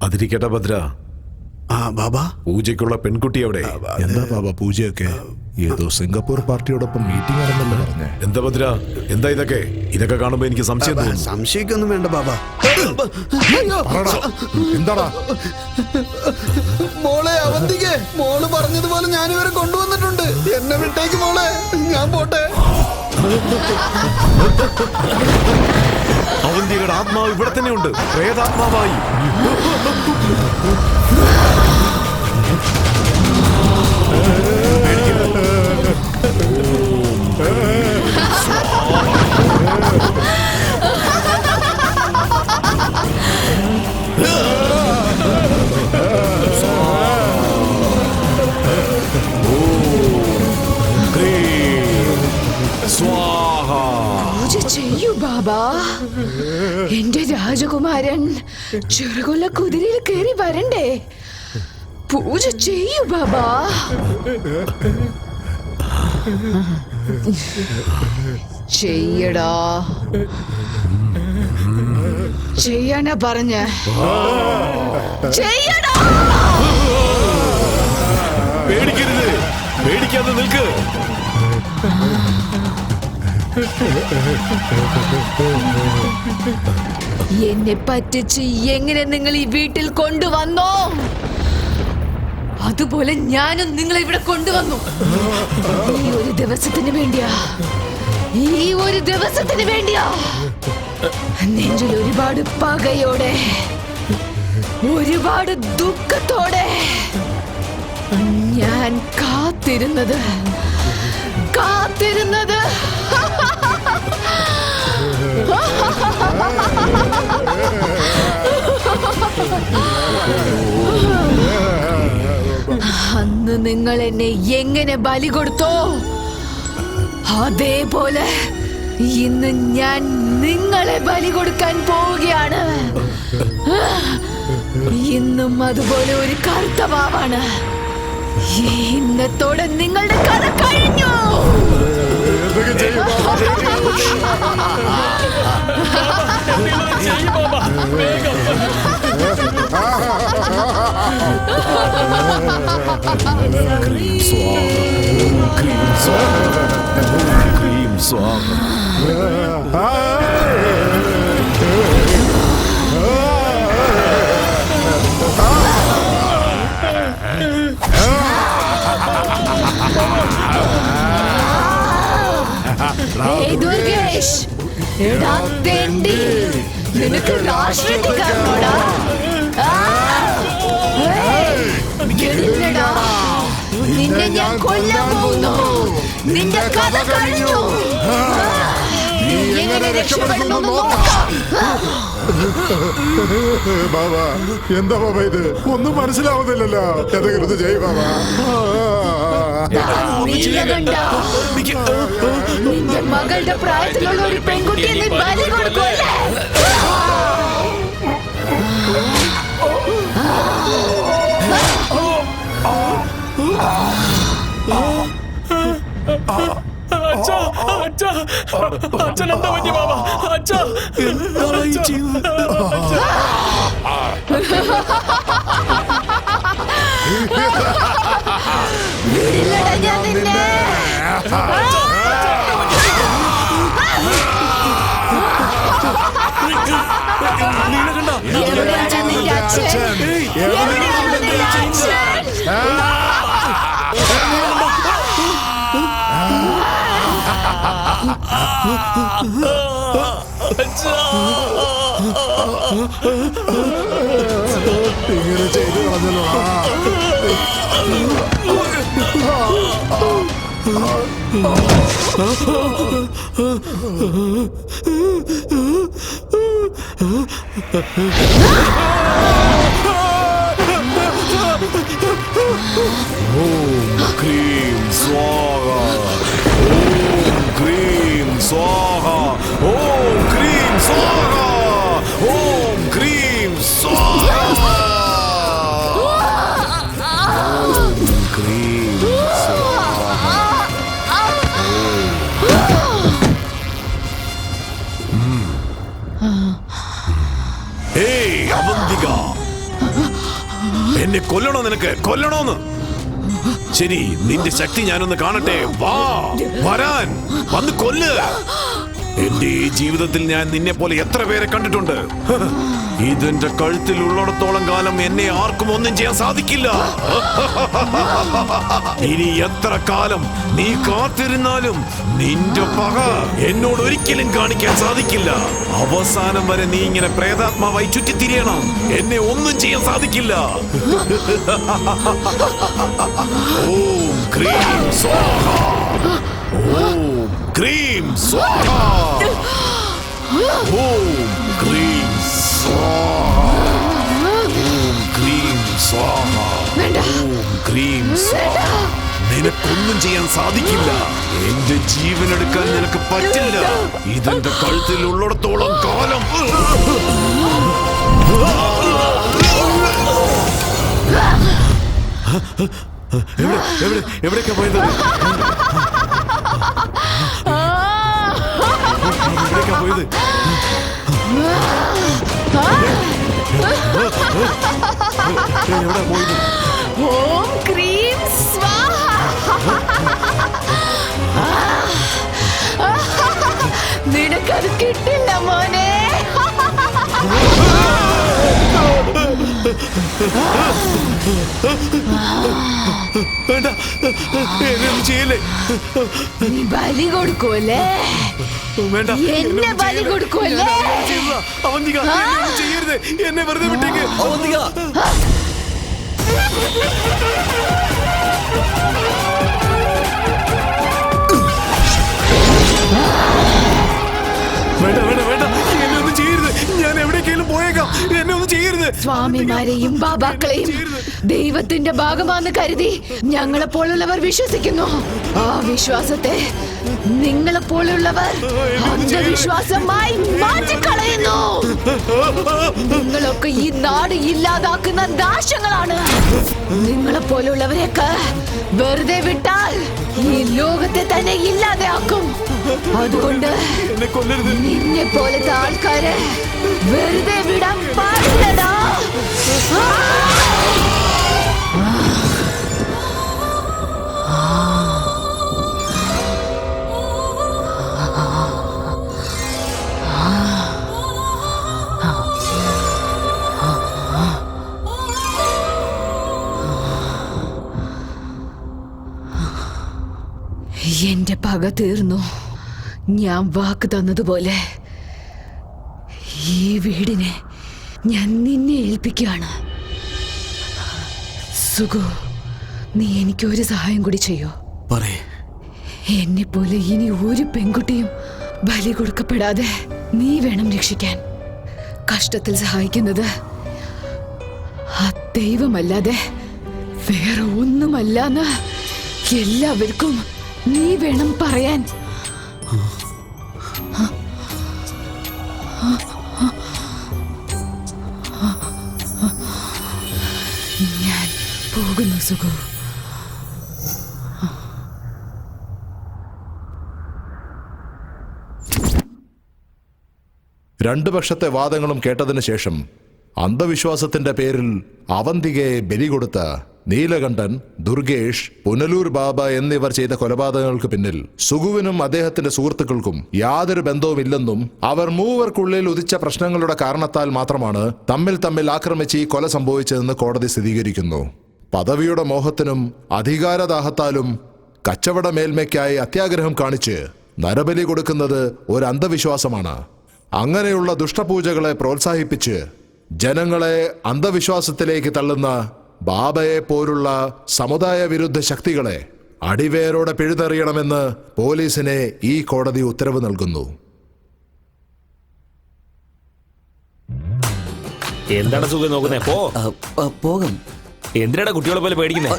അതിരിക്കട്ടെ ഭദ്ര. ബാബാ, പൂജയ്ക്കുള്ള പെൺകുട്ടി എവിടെ? എന്താ ബാബാ പൂജയൊക്കെ? ഏതോ സിംഗപ്പൂർ പാർട്ടിയോടൊപ്പം മീറ്റിംഗ് ആണെന്നല്ലേ പറഞ്ഞേ? എന്താ ഭദ്ര, എന്താ ഇതൊക്കെ? ഇതൊക്കെ കാണുമ്പോ എനിക്ക് സംശയം തോന്നുന്നു. സംശയിക്കൊന്നും വേണ്ട ബാബാ. എന്താടാ മോളെ അവന്തികെ, മോള് പറഞ്ഞതുപോലെ ഞാനിവരെ കൊണ്ടുവന്നിട്ടുണ്ട്. എന്നെ വിട്ടേക്ക് മോളെ, ഞാൻ പോട്ടെ. അവന്തിയുടെ ആത്മാവ് ഇവിടെ തന്നെ ഉണ്ട്, പ്രേതാത്മാവായി. ചെയ്യൂ ബാബാ, എന്റെ രാജകുമാരൻ ചെറുകൊല്ല കുതിരയിൽ കയറി വരണ്ടേ? പൂജ ചെയ്യൂ ബാബാ. ചെയ്യടാ, ചെയ്യണ പറഞ്ഞ ചെയ്യടാ. പേടിക്കരുത്, പേടിക്കാതെ നിൽക്ക്. എന്നെ പറ്റിച്ച് എങ്ങനെ നിങ്ങൾ ഈ വീട്ടിൽ കൊണ്ടുവന്നോ, അതുപോലെ ഞാനും നിങ്ങളെ ഇവിടെ കൊണ്ടുവന്നു. ഈ ഒരു ദിവസത്തിന് വേണ്ടിയാ, ഈ ഒരു ദിവസത്തിന് വേണ്ടിയാ. നെഞ്ചിൽ ഒരുപാട് പകയോടെ, ഒരുപാട് ദുഃഖത്തോടെ ഞാൻ കാത്തിരുന്നത്. അന്ന് നിങ്ങൾ എന്നെ എങ്ങനെ ബലി കൊടുത്തോ, അതേപോലെ ഇന്ന് ഞാൻ നിങ്ങളെ ബലി കൊടുക്കാൻ പോവുകയാണ്. ഇന്നും അതുപോലെ ഒരു കർത്തവാവാണ്. ഇന്നത്തോടെ നിങ്ങളുടെ കഥ കഴിഞ്ഞു. ദുർഗേഷ്, എടാ തെണ്ടി, നിനക്ക് രാഷ്ട്രീയത്തിൽ കാണോടാ? നിന്നെ ഞാൻ കൊല്ലാൻ പോകുന്നു. നിന്റെ കഥ കഴിഞ്ഞു. നീ എങ്ങനെ രക്ഷപ്പെടുന്നു നോക്കാം. ബാബാ, എന്താ ബാബാ ഇത്? ഒന്നും മനസ്സിലാവുന്നില്ലല്ലോ. എന്തെങ്കിലും ചെയ്യ് ബാബാ. നിന്റെ മകളുടെ പ്രായത്തിലുള്ള ഒരു പെൺകുട്ടിയെ നീ ബലി കൊടുക്കുമല്ലേ? അച്ഛനെന്താ പറ്റി ബാബ? അച്ഛാ, ഞാൻ നിന്നെ എവിടെയാണ് നിന്റെ അച്ഛൻ? എവിടെയാണ് നിന്റെ അച്ഛൻ? ഇങ്ങനെ ചെയ്തു കളഞ്ഞല്ലോ. ഓം ക്രീം സ്വാഹ, ഓം ക്രീം സ്വാഹ, ഓം ക്രീം സ്വാഹ, ഓം ക്രീം സ്വാഹ, ഓം ക്രീം സ്വാഹ. ഏയ് അവന്തിക, എന്നെ കൊല്ലണോ? നിനക്ക് കൊല്ലണോന്ന്? ശരി, നിന്റെ ശക്തി ഞാനൊന്ന് കാണട്ടെ. വാ, വരാൻ, വന്ന് കൊല്ല്. എന്റെ ഈ ജീവിതത്തിൽ ഞാൻ നിന്നെ പോലെ എത്ര പേരെ കണ്ടിട്ടുണ്ട്. ഇതെന്റെ കഴുത്തിൽ ഉള്ളിടത്തോളം കാലം എന്നെ ആർക്കും ഒന്നും ചെയ്യാൻ സാധിക്കില്ല. ഇനി എത്ര കാലം നീ കാത്തിരുന്നാലും നിന്റെ പക എന്നോട് ഒരിക്കലും കാണിക്കാൻ സാധിക്കില്ല. അവസാനം വരെ നീ ഇങ്ങനെ പ്രേതാത്മാവായി ചുറ്റിത്തിരിയണം. എന്നെ ഒന്നും ചെയ്യാൻ സാധിക്കില്ല. ഓം ക്രീം സ്വാഹ, ഓം ക്രീം സ്വാഹ, ഓം ക്രീം സ്വാഹ, ഓം ക്രീം സ്വാഹ, ഓം ക്രീം സ്വാഹ. നിനക്കൊന്നും ചെയ്യാൻ സാധിക്കില്ല. എന്റെ ജീവൻ എടുക്കാൻ നിനക്ക് പറ്റില്ല. ഇതെന്റെ കഴുത്തിൽ ഉള്ളിടത്തോളം കാലം. എവിടേക്കാ പോയത്? എവിടേക്കാ പോയത്? എവിടാ പോയത്? ഓം ക്രീം സ്വാഹ. നിനക്കത് കിട്ടില്ല മോനെ. വേണ്ട, എന്നെയൊന്നും ചെയ്യല്ലേ. നീ ബലി കൊടുക്കുമല്ലേ? വേണ്ട, എന്നെ ബലി കൊടുക്കുമല്ലേ? അവന്തിക, എന്നെയൊന്നും ചെയ്യരുത്. എന്നെ വെറുതെ വിട്ടേക്ക്. അവന്തിക, വേണ്ട വേണ്ട വേണ്ട, എന്നെ ഒന്നും ചെയ്യരുത്. ഞാൻ എവിടേക്കെങ്കിലും പോയേക്കാം. എന്നെ ഒന്നും ചെയ്യരുത്. സ്വാമിമാരെയും ബാബാക്കളെയും ദൈവത്തിന്റെ ഭാഗമാണെന്ന് കരുതി ഞങ്ങളെ പോലുള്ളവർ വിശ്വസിക്കുന്നു. ആ വിശ്വാസത്തെ നിങ്ങളെ പോലുള്ളവർ അന്ധവിശ്വാസമായി മാറ്റിക്കളയുന്നു. നിങ്ങളൊക്കെ ഈ നാട് ഇല്ലാതാക്കുന്ന ദാശങ്ങളാണ്. നിങ്ങളെ പോലുള്ളവരെയൊക്കെ വെറുതെ വിട്ടാൽ ഈ ലോകത്തെ തന്നെ ഇല്ലാതെയാക്കും. അതുകൊണ്ട് നിന്നെ പോലത്തെ ആൾക്കാരെ വെറുതെ വിടാൻ പാടില്ലടാ. എന്റെ പക തീർന്നു. ഞാൻ വാക്ക് തന്നതുപോലെ ഈ വീടിനെ ഞാൻ നിന്നെ ഏൽപ്പിക്കുകയാണ്. സുഗു, നീ എനിക്ക് ഒരു സഹായം കൂടി ചെയ്യോ? പറയേ. എന്നെ പോലെ ഇനി ഒരു പെൺകുട്ടിയും ബലി കൊടുക്കപ്പെടാതെ നീ വേണം രക്ഷിക്കാൻ. കഷ്ടത്തിൽ സഹായിക്കുന്നത് ആ ദൈവമല്ലാതെ വേറെ ഒന്നുമല്ലെന്ന് എല്ലാവർക്കും നീ വേണം പറയാൻ. ഞാൻ പോകുന്നു സുഗു. രണ്ടു പക്ഷത്തെ വാദങ്ങളും കേട്ടതിനു ശേഷം അന്ധവിശ്വാസത്തിന്റെ പേരിൽ അവന്തികയെ ബലി കൊടുത്ത നീലകണ്ഠൻ, ദുർഗേഷ്, പുനലൂർ ബാബ എന്നിവർ ചെയ്ത കൊലപാതകങ്ങൾക്ക് പിന്നിൽ സുഗുവിനും അദ്ദേഹത്തിന്റെ സുഹൃത്തുക്കൾക്കും യാതൊരു ബന്ധവുമില്ലെന്നും അവർ മൂവർക്കുള്ളിൽ ഉദിച്ച പ്രശ്നങ്ങളുടെ കാരണത്താൽ മാത്രമാണ് തമ്മിൽ ആക്രമിച്ച് ഈ കൊല സംഭവിച്ചതെന്ന് കോടതി സ്ഥിരീകരിക്കുന്നു. പദവിയുടെ മോഹത്തിനും അധികാരദാഹത്താലും കച്ചവട മേൽമയ്ക്കായി അത്യാഗ്രഹം കാണിച്ച് നരബലി കൊടുക്കുന്നത് ഒരു അന്ധവിശ്വാസമാണ്. അങ്ങനെയുള്ള ദുഷ്ടപൂജകളെ പ്രോത്സാഹിപ്പിച്ച് ജനങ്ങളെ അന്ധവിശ്വാസത്തിലേക്ക് തള്ളുന്ന ബാബയെ പോലുള്ള സമുദായ വിരുദ്ധ ശക്തികളെ അടിവേരോടെ പിഴുതെറിയണമെന്ന് പോലീസിനെ ഈ കോടതി ഉത്തരവ് നൽകുന്നു. എന്താണ് സുഖം നോക്കുന്നേ? പോകാം. എന്തിനാടാ കുട്ടികളെ പോലെ പേടിക്കുന്നേ?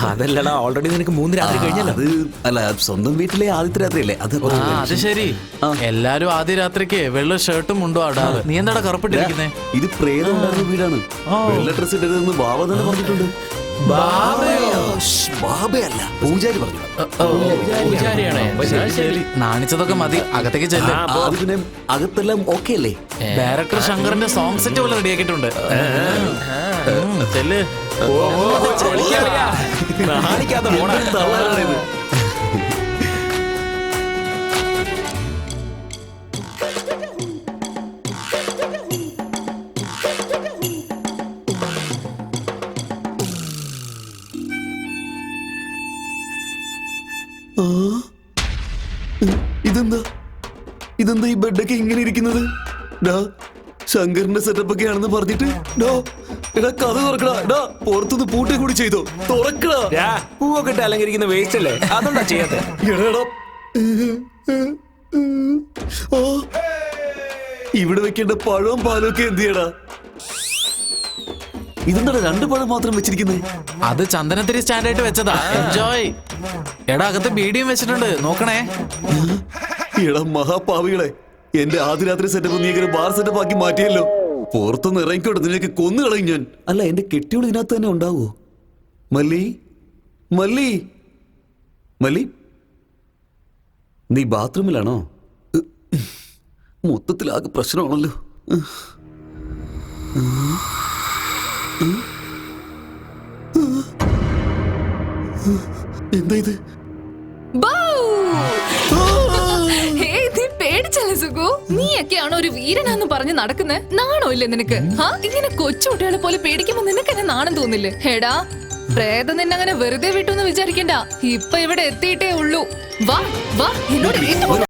അതല്ലടാ, ഓൾറെഡി നിനക്ക് 3 രാത്രി കഴിഞ്ഞല്ലോ. അത് അല്ല, സ്വന്തം വീട്ടിലെ ആദ്യത്തെ രാത്രിയല്ലേ അത്. അത് ശരി. എല്ലാരും ആദ്യ രാത്രിക്ക് വെള്ള ഷർട്ടും ഉണ്ടോ ആടാറ്. നീ എന്താടാ കറുപ്പിട്ടിരിക്കുന്നേ? ഇത് പ്രേതം ഉണ്ടായിരുന്ന വീടാണ്. വെള്ള ഡ്രസ് ഇട്ടതെന്ന് ബാബ തന്നെ പറഞ്ഞിട്ടുണ്ട്. ബാബയല്ല, പൂജാരി പറഞ്ഞു. നാണിച്ചതൊക്കെ മതി, അകത്തേക്ക് ചെല്ല്. പിന്നെ അകത്തെല്ലാം ഓക്കെ അല്ലേ? ഡയറക്ടർ ശങ്കറിന്റെ സോങ് സെറ്റ് പോലെ റെഡിയാക്കിയിട്ടുണ്ട്. ചെല്ല്. നാണിക്കാത്ത പോണ തള്ളാനാണിത്. ഇതെന്താ ഈ ബെഡൊക്കെ ഇങ്ങനെ ഇരിക്കുന്നത്? ഡാ ശങ്കറിന്റെ സെറ്റപ്പ് ഒക്കെ ആണെന്ന് പറഞ്ഞിട്ട് ഡാ എടാ കഥ തുറക്കടാ. ഡാ പുറത്തുനിന്ന് പൂട്ടി കൂടി ചെയ്തോ, തുറക്കടാ. പൂവൊക്കെ ഇട്ട് അലങ്കരിക്കുന്ന വേസ്റ്റ് അല്ലേ, അതുകൊണ്ടാ ചെയ്യാത്ത. എടാ ഓ ഇവിടെ വെക്കേണ്ട പഴവും പാലും ഒക്കെ എന്ത് ചെയ്യടാ? ഇതെന്താ 2 പഴം മാത്രം വെച്ചിരിക്കുന്നേ? അത് ചന്ദനത്തിരി സ്റ്റാൻഡായിട്ട് വെച്ചതാ. എൻജോയ്. എടാ അകത്ത് ബീഡിയും വെച്ചിട്ടുണ്ട്, നോക്കണേ. എടാ മഹാപാവികളെ, എന്റെ ആദ്യരാത്രി സെറ്റപ്പ് നീ ഇങ്ങനെ ബാർ സെറ്റപ്പ് ആക്കി മാറ്റിയല്ലോ. പുറത്തൊന്ന് ഇറങ്ങിക്കോട്ടെ, നിനക്ക് കൊന്നു കളയും ഞാൻ. അല്ല എന്റെ കെട്ടിയോൾ ഇതിനകത്ത് തന്നെ ഉണ്ടാവോ? മല്ലി മല്ലി മല്ലി, നീ ബാത്റൂമിലാണോ? മൊത്തത്തിലാകെ പ്രശ്നമാണല്ലോ. എന്താ ഇത്? പേടിച്ചല്ലേ സുഖു? നീയൊക്കെയാണോ ഒരു വീരനാന്ന് പറഞ്ഞ് നടക്കുന്നത്? നാണോ ഇല്ലേ നിനക്ക്? ഇങ്ങനെ കൊച്ചുകുട്ടികളെ പോലെ പേടിക്കുമ്പോ നിനക്ക് എന്നെ നാണം തോന്നില്ലേ? എടാ പ്രേതം നിന്നങ്ങനെ വെറുതെ വിട്ടു എന്ന് വിചാരിക്കണ്ട. ഇപ്പൊ ഇവിടെ എത്തിയിട്ടേ ഉള്ളൂ. വാ വാ എന്നോട്